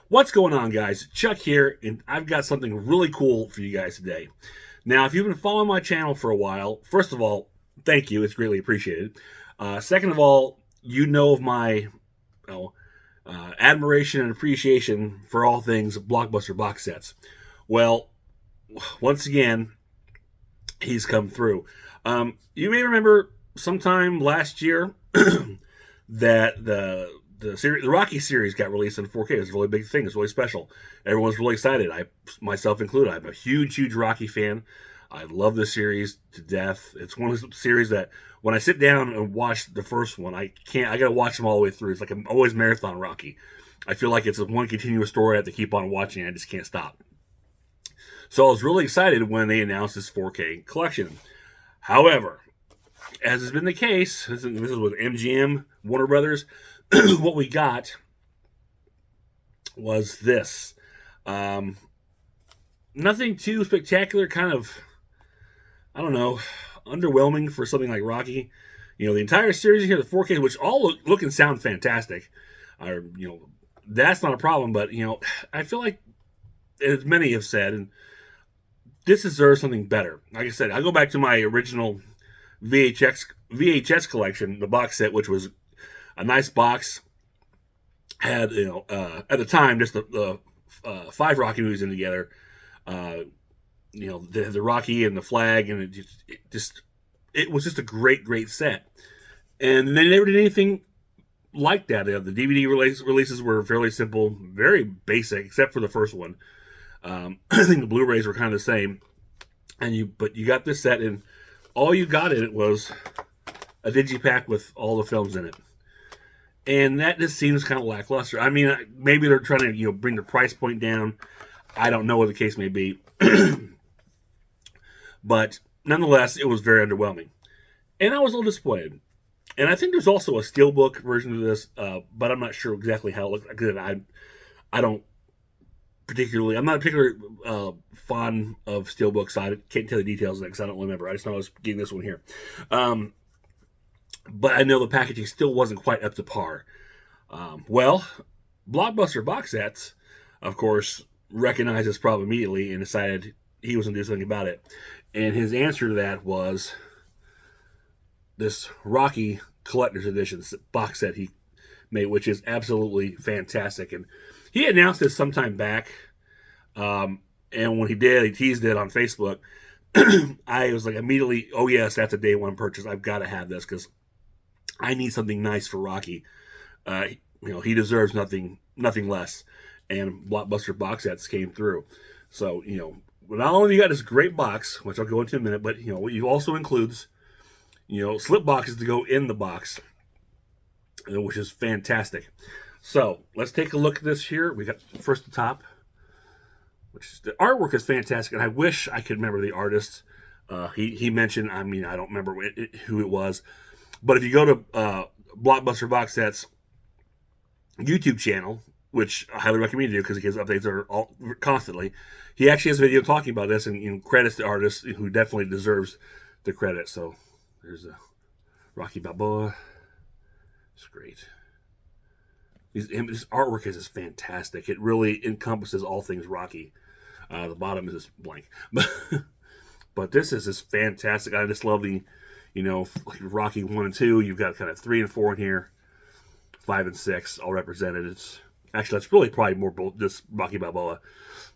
What's going on, guys? Chuck here, and I've got something really cool for you guys today. Now, if you've been following my channel for a while, first of all, thank you. It's greatly appreciated. Second of all, you know of my admiration and appreciation for all things Blockbuster box sets. Well, once again, he's come through. You may remember sometime last year that the Rocky series got released in 4K. It was a really big thing. It's really special. Everyone's really excited. I myself included. I'm a huge Rocky fan. I love the series to death. It's one of the series that when I sit down and watch the first one, I can't. I got to watch them all the way through. It's like I'm always marathon Rocky. I feel like it's one continuous story. I have to keep on watching. I just can't stop. So I was really excited when they announced this 4K collection. However, as has been the case, this is with MGM, Warner Brothers, what we got was this. Nothing too spectacular, kind of, I don't know, underwhelming for something like Rocky. You know, the entire series here, the 4K, which all look and sound fantastic, are, that's not a problem, but, I feel like, as many have said, and this deserves something better. Like I said, I go back to my original VHS collection, the box set, which was a nice box. Had at the time just the 5 Rocky movies in together. The Rocky and the flag, and it was just a great set. And they never did anything like that. The DVD releases were fairly simple, very basic, except for the first one. I think the Blu-rays were kind of the same, but you got this set, and all you got in it was a digipack with all the films in it, and that just seems kind of lackluster. I mean, maybe they're trying to bring the price point down. I don't know what the case may be, but nonetheless, it was very underwhelming, and I was a little disappointed. And I think there's also a steelbook version of this, but I'm not sure exactly how it looks. Because I don't. I'm not particularly fond of steelbooks, so I can't tell the details of it because I don't remember. I just know I was getting this one here. But I know the packaging still wasn't quite up to par. Blockbuster Boxsets, of course, recognized this problem immediately and decided he was going to do something about it. And his answer to that was this Rocky Collector's Edition box set he made, which is absolutely fantastic. And he announced this sometime back, and when he did, he teased it on Facebook. I was like immediately, oh yes, that's a day one purchase. I've got to have this because I need something nice for Rocky. He deserves nothing less. And Blockbuster Boxsets came through. So not only you got this great box, which I'll go into in a minute, but it also includes slip boxes to go in the box, which is fantastic. So let's take a look at this here. We got first the top, which is, the artwork is fantastic, and I wish I could remember the artist. He mentioned, I don't remember who it was, but if you go to Blockbuster Boxsets YouTube channel, which I highly recommend you do because his updates are all constantly, he actually has a video talking about this and credits the artist who definitely deserves the credit. So there's a Rocky Balboa. It's great. His artwork is just fantastic. It really encompasses all things Rocky. The bottom is just blank, but this is just fantastic. I just love the, like Rocky 1 and 2. You've got kind of 3 and 4 in here, 5 and 6 all represented. That's really probably more just Rocky Balboa,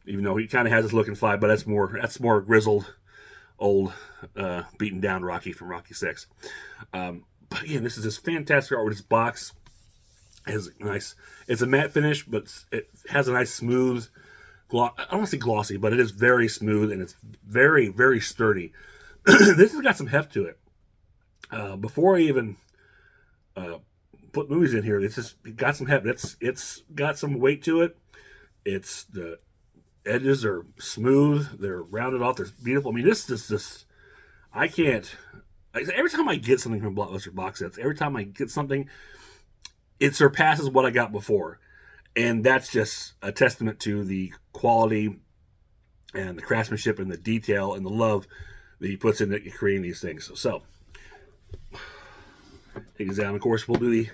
even though he kind of has this look in 5, but that's more grizzled, old, beaten down Rocky from Rocky 6. But again, this is just fantastic art with this box. It's a matte finish, but it has a nice smooth, I don't want to say glossy, but it is very smooth and it's very sturdy. This has got some heft to it. Before I even put movies in here, it got some heft. It's got some weight to it. The edges are smooth. They're rounded off. They're beautiful. I mean, this is just, I can't. Every time I get something from Blockbuster Boxsets, every time I get something, it surpasses what I got before. And that's just a testament to the quality and the craftsmanship and the detail and the love that he puts into creating these things. So, take this down. Of course, we'll do the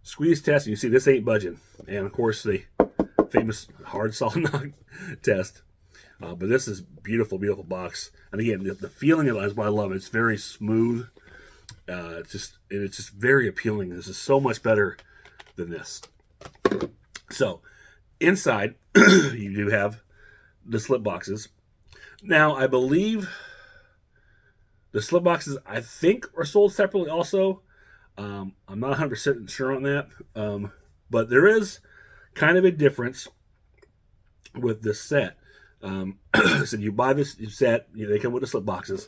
squeeze test. And you see this ain't budging. And of course, the famous hard solid knock test. But this is beautiful, beautiful box. And again, the feeling of it is what I love. It's very smooth. It's just very appealing. This is so much better than this. So inside, you do have the slip boxes. Now, I believe the slip boxes, I think, are sold separately also. I'm not 100% sure on that. But there is kind of a difference with this set. So you buy this set, they come with the slip boxes,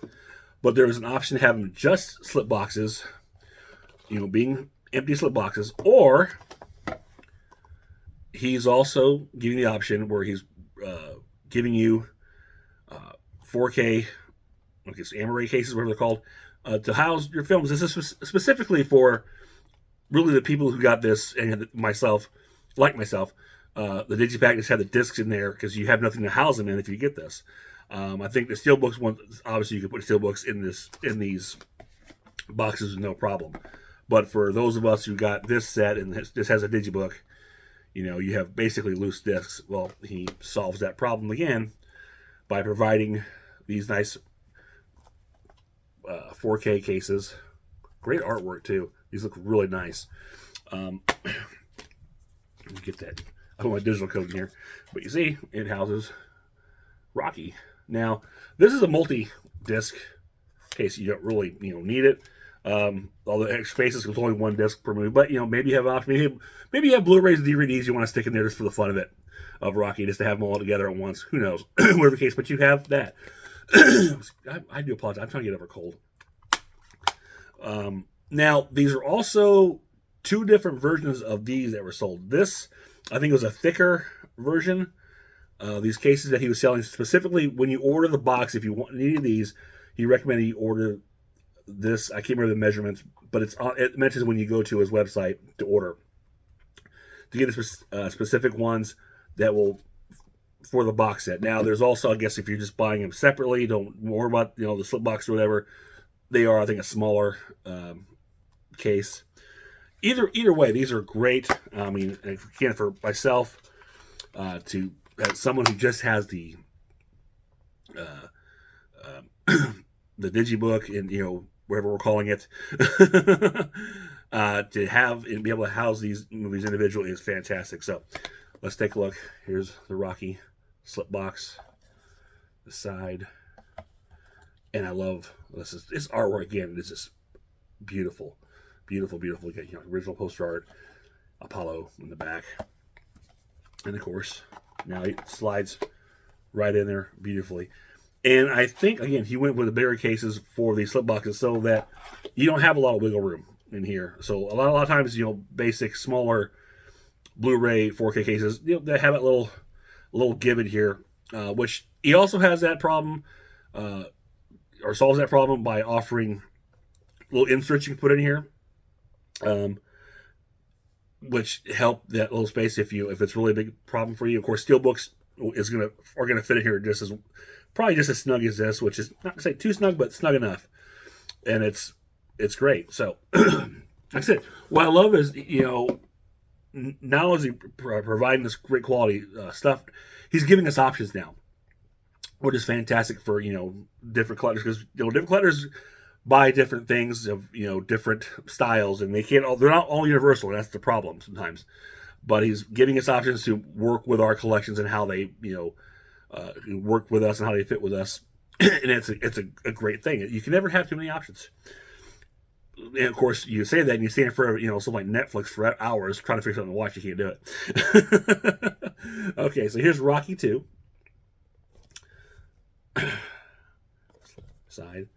but there is an option to have them just slip boxes, being empty slip boxes, or he's also giving the option where he's giving you 4K, I guess AMRA cases, whatever they're called, to house your films. This is specifically for really the people who got this, and myself, the Digipack just had the discs in there because you have nothing to house them in if you get this. I think the Steelbooks one, obviously you can put Steelbooks in these boxes with no problem. But for those of us who got this set and this has a Digibook, you have basically loose discs. Well, he solves that problem again by providing these nice 4K cases. Great artwork too. These look really nice. Let me get that. I don't want digital code in here, but you see, it houses Rocky. Now, this is a multi-disc case. You don't really, need it. All the extra spaces, there's only one disc per movie, but maybe you have an option. Maybe you have Blu-rays and DVDs you want to stick in there just for the fun of it, of Rocky, just to have them all together at once. Who knows? Whatever the case, but you have that. I do apologize. I'm trying to get over a cold. Now, these are also two different versions of these that were sold. This, I think, was a thicker version. These cases that he was selling specifically when you order the box, if you want any of these, he recommended you order this. I can't remember the measurements, but it mentions when you go to his website to order to get the specific ones that will for the box set. Now, there's also, I guess, if you're just buying them separately, don't worry about the slip box or whatever. They are, I think, a smaller case. Either way, these are great. I mean, again, for myself, to as someone who just has the Digibook and whatever we're calling it, to have and be able to house these movies individually is fantastic. So let's take a look. Here's the Rocky slip box, the side, and I love this artwork again. It's just beautiful. Beautiful, beautiful. Again, original poster art, Apollo in the back. And of course, now it slides right in there beautifully. And I think, again, he went with the bigger cases for these slip boxes so that you don't have a lot of wiggle room in here. So a lot of times, basic, smaller Blu-ray 4K cases, they have that little give it here, which he also has that problem, or solves that problem by offering little inserts you can put in here. Which help that little space if it's really a big problem for you. Of course, Steelbooks are gonna fit in here probably just as snug as this, which is not to say too snug, but snug enough, and it's great. So, like I said, what I love is not only is he providing this great quality stuff, he's giving us options now, which is fantastic for different collectors, because different collectors buy different things of different styles, and they're not all universal, and that's the problem sometimes. But he's giving us options to work with our collections and how they work with us and how they fit with us, and it's a great thing. You can never have too many options. And of course, you say that and you stand for something like Netflix for hours trying to figure something to watch. You can't do it. Okay, so here's Rocky 2 side.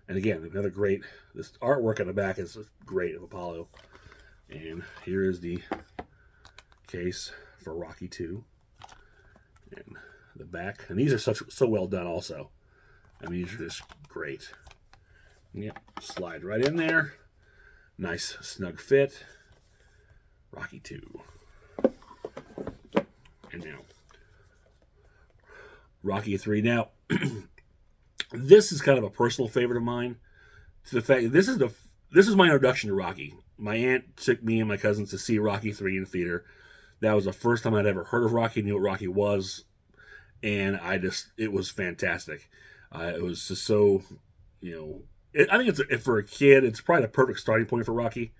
And again, another great, this artwork on the back is great of Apollo. And here is the case for Rocky 2. And the back. And these are so well done also. I mean, these are just great. Yep, slide right in there. Nice snug fit. Rocky 2. And now, Rocky 3. Now, this is kind of a personal favorite of mine. To the fact that this is my introduction to Rocky. My aunt took me and my cousins to see Rocky 3 in the theater. That was the first time I'd ever heard of Rocky, knew what Rocky was, and it was fantastic. It was just so, I think for a kid, it's probably the perfect starting point for Rocky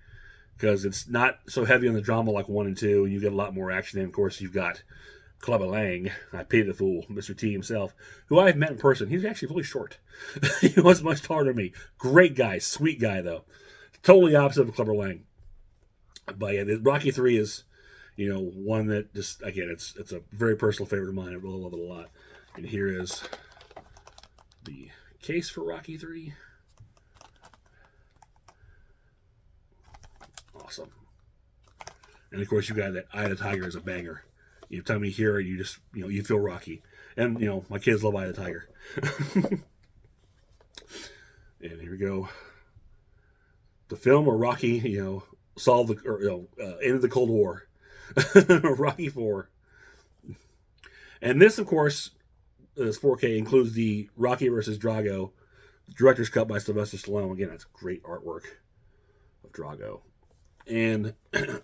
because it's not so heavy on the drama like 1 and 2, and you get a lot more action. And of course, you've got Clubber Lang, I pity the fool, Mr. T himself, who I've met in person. He's actually really short. He was much taller than me. Great guy, sweet guy though. Totally opposite of Clubber Lang. But yeah, Rocky 3 is, one that just, again, it's a very personal favorite of mine. I really love it a lot. And here is the case for Rocky 3. Awesome. And of course, you got that Eye of the Tiger as a banger. You tell me here, you just, you feel Rocky. And, my kids love Eye of the Tiger. And here we go. The film where Rocky, ended the Cold War. Rocky 4. And this, of course, this 4K includes the Rocky versus Drago director's cut by Sylvester Stallone. Again, that's great artwork of Drago. And I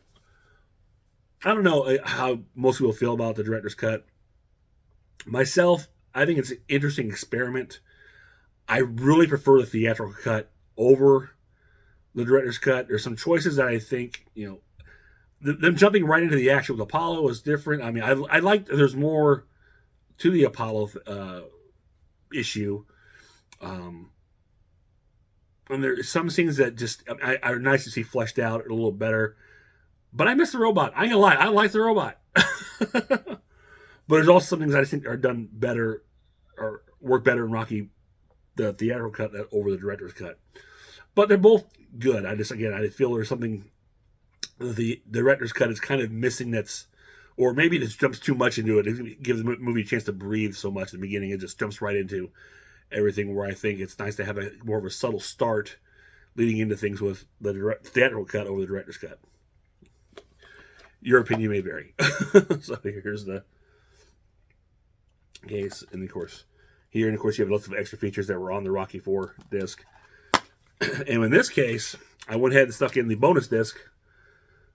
don't know how most people feel about the director's cut. Myself, I think it's an interesting experiment. I really prefer the theatrical cut over the director's cut. There's some choices that I think, them jumping right into the action with Apollo is different. I mean, I like there's more to the Apollo issue. And there's some scenes that just are nice to see fleshed out a little better. But I miss the robot. I ain't gonna lie, I like the robot. But there's also some things I think are done better or work better in Rocky, the theatrical cut over the director's cut. But they're both good. I feel there's something the director's cut is kind of missing or maybe it just jumps too much into it. It gives the movie a chance to breathe so much at the beginning. It just jumps right into everything, where I think it's nice to have more of a subtle start leading into things with the theatrical cut over the director's cut. Your opinion may vary. So here's the case, and of course you have lots of extra features that were on the Rocky 4 disc. And in this case, I went ahead and stuck in the bonus disc,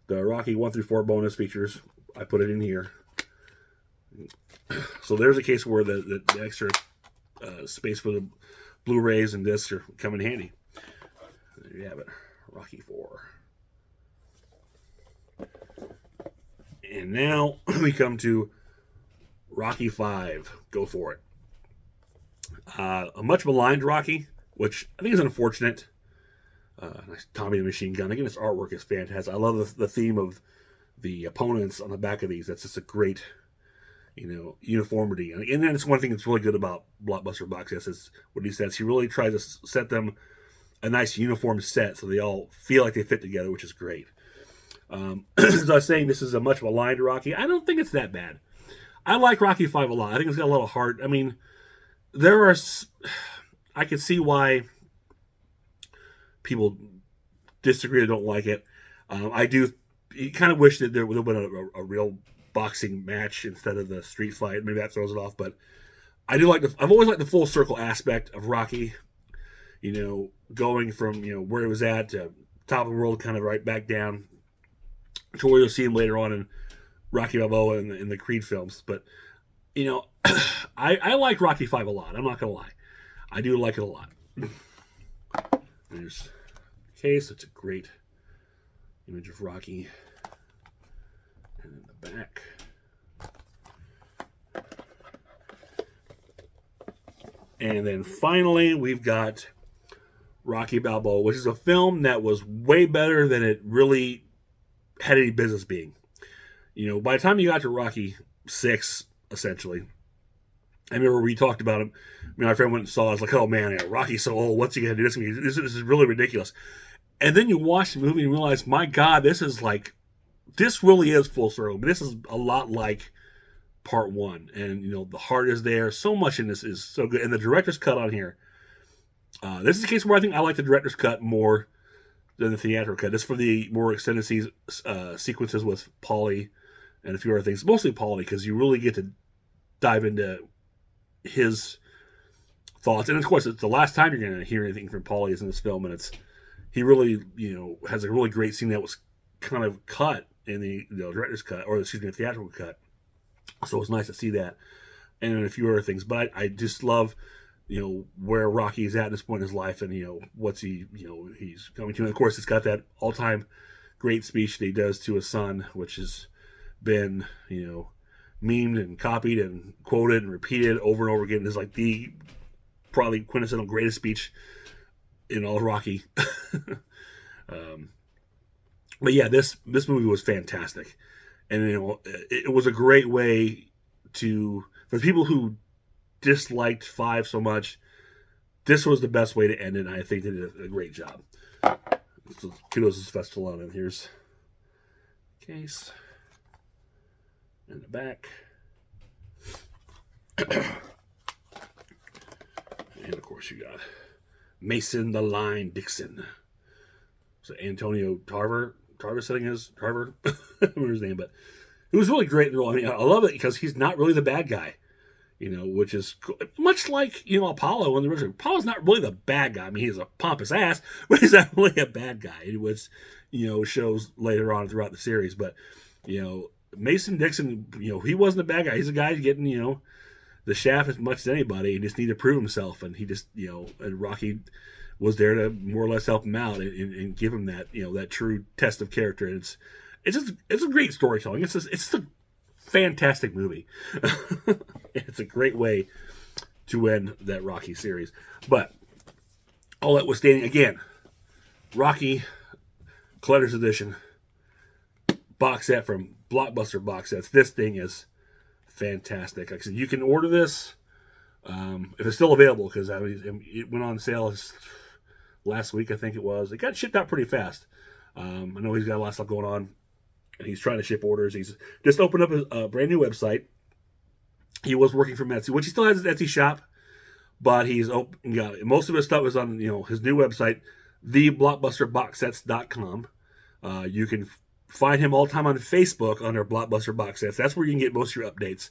the Rocky 1 through 4 bonus features. I put it in here. So there's a case where the extra space for the Blu-rays and discs are come in handy. There you have it, Rocky 4. And now we come to Rocky 5. Go for it. A much maligned Rocky, which I think is unfortunate. Nice Tommy the Machine Gun. Again, this artwork is fantastic. I love the theme of the opponents on the back of these. That's just a great, uniformity. And then it's one thing that's really good about Blockbuster Boxsets is what he says. He really tries to set them a nice uniform set so they all feel like they fit together, which is great. As I was saying, this is a much maligned Rocky. I don't think it's that bad. I like Rocky 5 a lot. I think it's got a lot of heart. I mean, I can see why people disagree or don't like it. I do kind of wish that there would have been a real boxing match instead of the street fight. Maybe that throws it off, but I do I've always liked the full circle aspect of Rocky. Going from where it was at to top of the world, kind of right back down to where you'll see him later on in Rocky Balboa and in the Creed films. But I like Rocky 5 a lot. I'm not gonna lie, I do like it a lot. There's the case. It's a great image of Rocky. And in the back, and then finally we've got Rocky Balboa, which is a film that was way better than it really had any business being. By the time you got to Rocky 6, essentially, I remember we talked about him. My friend went and saw it. I was like, oh man, Rocky's so old. What's he going to do? This is really ridiculous. And then you watch the movie and realize, my God, this really is full circle. This is a lot like part 1. And, the heart is there. So much in this is so good. And the director's cut on here. This is a case where I think I like the director's cut more than the theatrical cut. This is for the more extended sequences with Paulie and a few other things. Mostly Paulie, because you really get to dive into his thoughts. And of course, it's the last time you're going to hear anything from Paulie is in this film. And he really, has a really great scene that was kind of cut in the director's cut, or excuse me, the theatrical cut. So it's nice to see that, and a few other things. But I just love, where Rocky is at this point in his life, and what's he's coming to. And of course, it's got that all-time great speech that he does to his son, which has been memed and copied and quoted and repeated over and over again. It's like the probably quintessential greatest speech in all of Rocky. But yeah, this movie was fantastic, and it was a great way for the people who disliked 5 so much. This was the best way to end it, and I think they did a great job. So kudos to Sylvester Stallone, and here's the case in the back. And of course you got Mason the Line Dixon. So Antonio Tarver setting his Tarver, I don't remember his name, but it was really great in the role. I mean, I love it because he's not really the bad guy, which is much like Apollo in the original. Apollo's not really the bad guy. I mean, he's a pompous ass, but he's not really a bad guy. It was, shows later on throughout the series. But Mason Dixon, he wasn't a bad guy. He's a guy getting the shaft as much as anybody. He just needed to prove himself, and he just and Rocky was there to more or less help him out and give him that that true test of character. And it's a great storytelling. It's a fantastic movie. It's a great way to end that Rocky series. But all that was standing again, Rocky Collector's Edition box set from Blockbuster Boxsets. This thing is fantastic. Like I said, you can order this if it's still available, because it went on sale last week, I think it was. It got shipped out pretty fast. I know he's got a lot of stuff going on, and he's trying to ship orders. He's just opened up a brand new website. He was working from Etsy, which he still has his Etsy shop, but he's open. Most of his stuff is on his new website, theblockbusterboxsets.com. You can find him all the time on Facebook under Blockbuster Boxsets. That's where you can get most of your updates.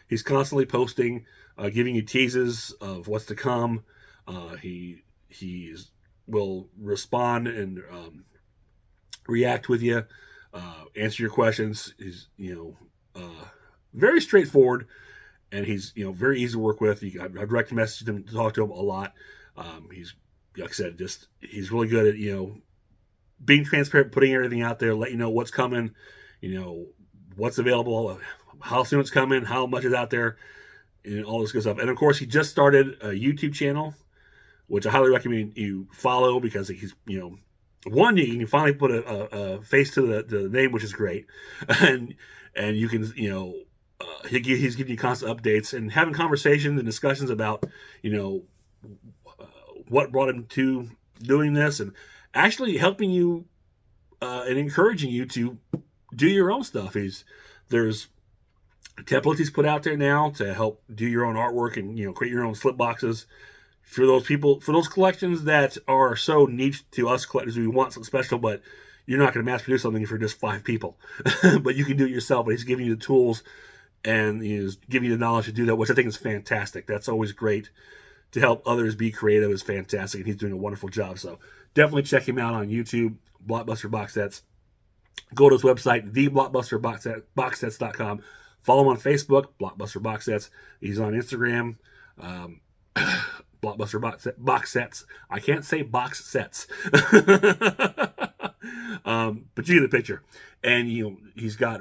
He's constantly posting, giving you teases of what's to come. He will respond and react with you, answer your questions. He's very straightforward, and he's very easy to work with. I direct message him to talk to him a lot. He's, like I said, he's really good at being transparent, putting everything out there, let you know what's coming, what's available, how soon it's coming, how much is out there, and all this good stuff. And of course, he just started a YouTube channel, which I highly recommend you follow, because he's, one, you can finally put a face to the name, which is great, and you can, he's giving you constant updates and having conversations and discussions about, what brought him to doing this, and actually helping you and encouraging you to do your own stuff. There's templates he's put out there now to help do your own artwork and create your own slip boxes for those people, for those collections that are so niche to us collectors. We want something special, but you're not going to mass produce something for just 5 people. But you can do it yourself. But he's giving you the tools and he's giving you the knowledge to do that, which I think is fantastic. That's always great. To help others be creative is fantastic, and he's doing a wonderful job. So definitely check him out on YouTube, Blockbuster Boxsets. Go to his website, theblockbusterboxsets.com. Follow him on Facebook, Blockbuster Boxsets. He's on Instagram, Blockbuster Boxsets. I can't say box sets. But you get the picture. And he's got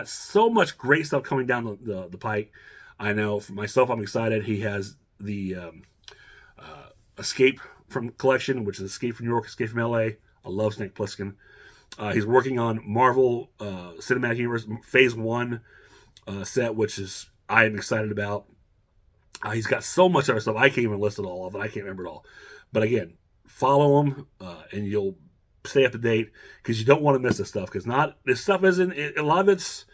so much great stuff coming down the pike. I know for myself, I'm excited. He has the Escape from collection, which is Escape from New York, Escape from LA. I love Snake Plissken. He's working on Marvel Cinematic Universe Phase 1 set, which is I am excited about. He's got so much other stuff. I can't even list it all of it. I can't remember it all. But again, follow him and you'll stay up to date, because you don't want to miss this stuff. Because this stuff isn't, a lot of it's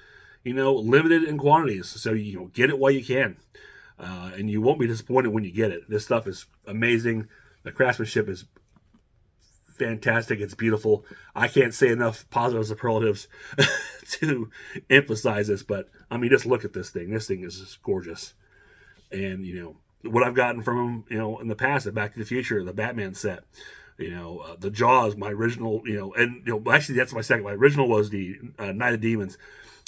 limited in quantities. So get it while you can. And you won't be disappointed when you get it. This stuff is amazing. The craftsmanship is fantastic. It's beautiful. I can't say enough positive superlatives to emphasize this, but I mean, just look at this thing. This thing is just gorgeous. And what I've gotten from him, in the past, the Back to the Future, the Batman set, The Jaws, my original, and actually that's my second. My original was the Night of Demons,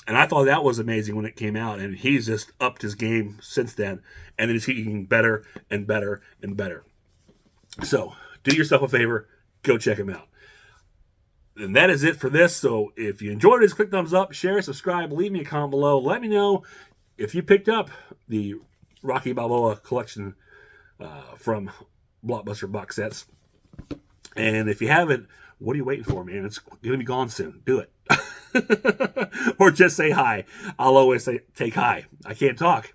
and I thought that was amazing when it came out. And he's just upped his game since then, and it's getting better and better and better. So do yourself a favor, go check him out. And that is it for this. So if you enjoyed this, click thumbs up, share, subscribe, leave me a comment below. Let me know if you picked up the Rocky Balboa collection from Blockbuster Boxsets. And if you haven't, what are you waiting for, man? It's going to be gone soon. Do it. Or just say hi. I'll always say take hi. I can't talk.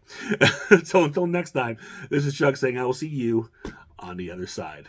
So until next time, this is Chuck saying I will see you on the other side.